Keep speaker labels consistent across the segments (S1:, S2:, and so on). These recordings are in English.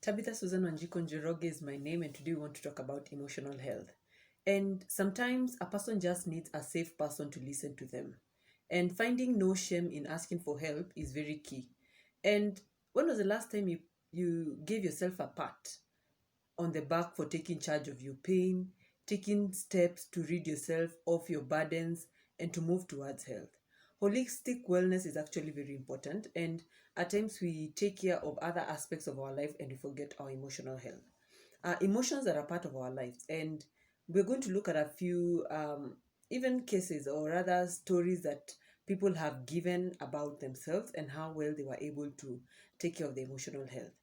S1: Tabitha Susan Wanjiko Njoroge is my name, and today we want to talk about emotional health. And sometimes a person just needs a safe person to listen to them. And finding no shame in asking for help is very key. And when was the last time you gave yourself a pat on the back for taking charge of your pain, taking steps to rid yourself of your burdens, and to move towards health? Holistic wellness is actually very important, and at times we take care of other aspects of our life and we forget our emotional health. Emotions are a part of our lives, and we're going to look at a few even cases or rather stories that people have given about themselves and how well they were able to take care of their emotional health.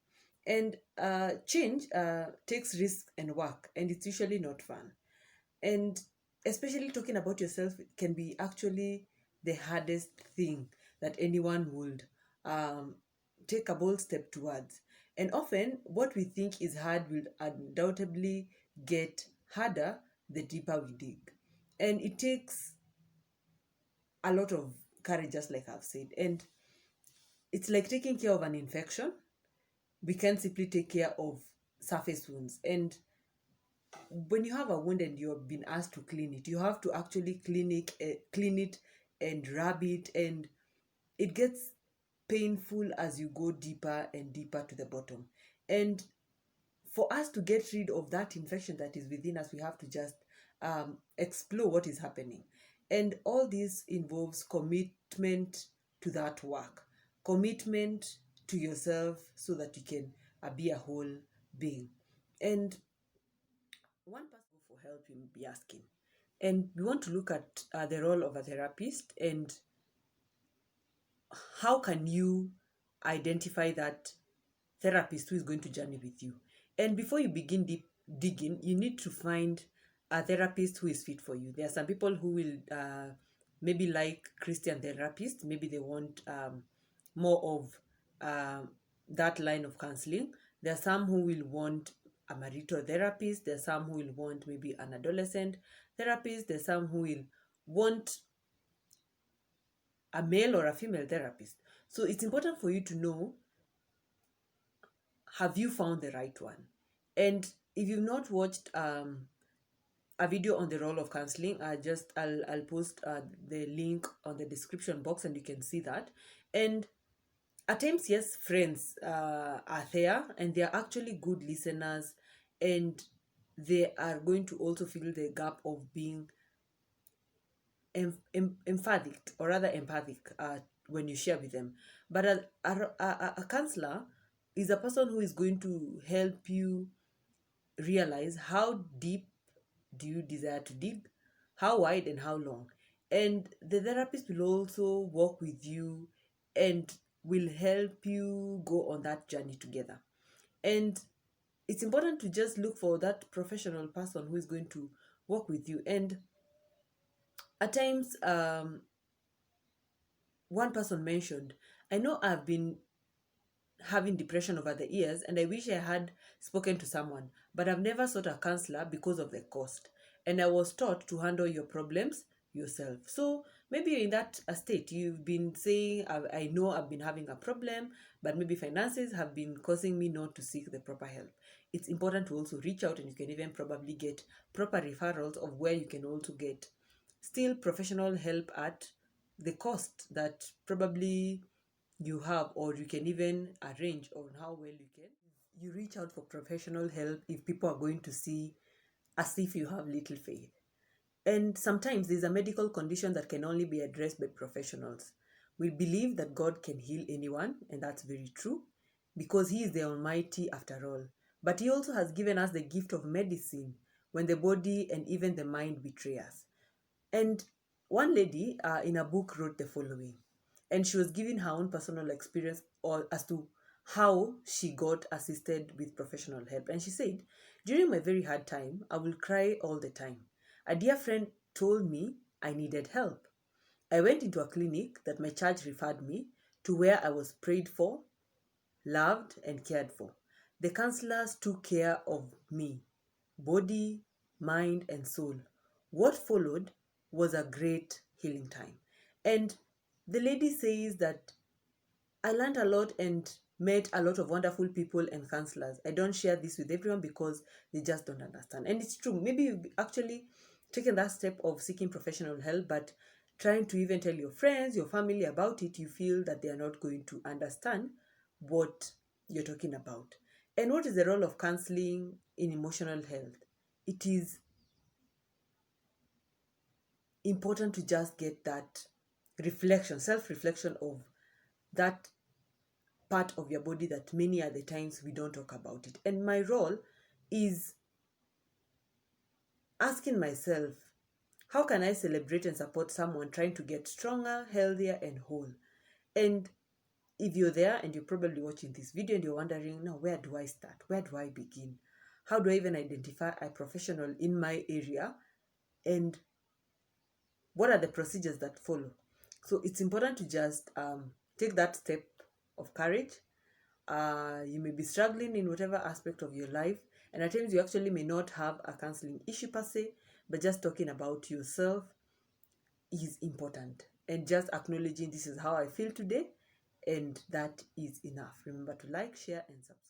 S1: And change takes risk and work, and it's usually not fun. And especially talking about yourself can be actually the hardest thing that anyone would um, take a bold step towards. And often, what we think is hard will undoubtedly get harder the deeper we dig. And it takes a lot of courage, just like I've said. And it's like taking care of an infection. We can't simply take care of surface wounds. And when you have a wound and you've been asked to clean it, you have to actually clean it and rub it, and it gets painful as you go deeper and deeper to the bottom. And for us to get rid of that infection that is within us, we have to just explore what is happening. And all this involves commitment to that work, commitment to yourself so that you can be a whole being. And one person for help you may be asking. And we want to look at the role of a therapist and how can you identify that therapist who is going to journey with you. And before you begin digging, you need to find a therapist who is fit for you. There are some people who will maybe like Christian therapists. Maybe they want more of that line of counseling. There are some who will want a marital therapist. There are some who will want maybe an adolescent therapist. There are some who will want a male or a female therapist. So it's important for you to know, have you found the right one? And if you've not watched a video on the role of counseling, I'll post the link on the description box and you can see that. And at times, yes, friends are there and they are actually good listeners, and they are going to also fill the gap of being emphatic, or rather empathic, when you share with them. But a counselor is a person who is going to help you realize how deep do you desire to dig, how wide and how long. And the therapist will also work with you and will help you go on that journey together. And it's important to just look for that professional person who is going to work with you. And at times, one person mentioned, I know I've been having depression over the years and I wish I had spoken to someone, but I've never sought a counselor because of the cost. And I was taught to handle your problems yourself. So maybe you're in that state. You've been saying, I know I've been having a problem, but maybe finances have been causing me not to seek the proper help. It's important to also reach out, and you can even probably get proper referrals of where you can also get still professional help at the cost that probably you have, or you can even arrange on how well you reach out for professional help if people are going to see as if you have little faith. And sometimes there's a medical condition that can only be addressed by professionals. We believe that God can heal anyone, and that's very true because He is the Almighty after all. But He also has given us the gift of medicine when the body and even the mind betray us. And one lady in a book wrote the following, and she was giving her own personal experience or as to how she got assisted with professional help. And she said, during my very hard time, I will cry all the time. A dear friend told me I needed help. I went into a clinic that my church referred me to, where I was prayed for, loved, and cared for. The counselors took care of me, body, mind, and soul. What followed was a great healing time. And the lady says that I learned a lot, and met a lot of wonderful people and counselors. I don't share this with everyone because they just don't understand. And it's true. Maybe you've actually taken that step of seeking professional help, but trying to even tell your friends, your family about it, you feel that they are not going to understand what you're talking about. And what is the role of counseling in emotional health? It is important to just get that reflection, self reflection of that part of your body that many other times we don't talk about it. And my role is asking myself, how can I celebrate and support someone trying to get stronger, healthier, and whole? And if you're there and you're probably watching this video and you're wondering, now, where do I start? Where do I begin? How do I even identify a professional in my area? And what are the procedures that follow? So it's important to just take that step of courage. You may be struggling in whatever aspect of your life, and at times you actually may not have a counseling issue per se, but just talking about yourself is important. And just acknowledging this is how I feel today, and that is enough. Remember to like, share, and subscribe.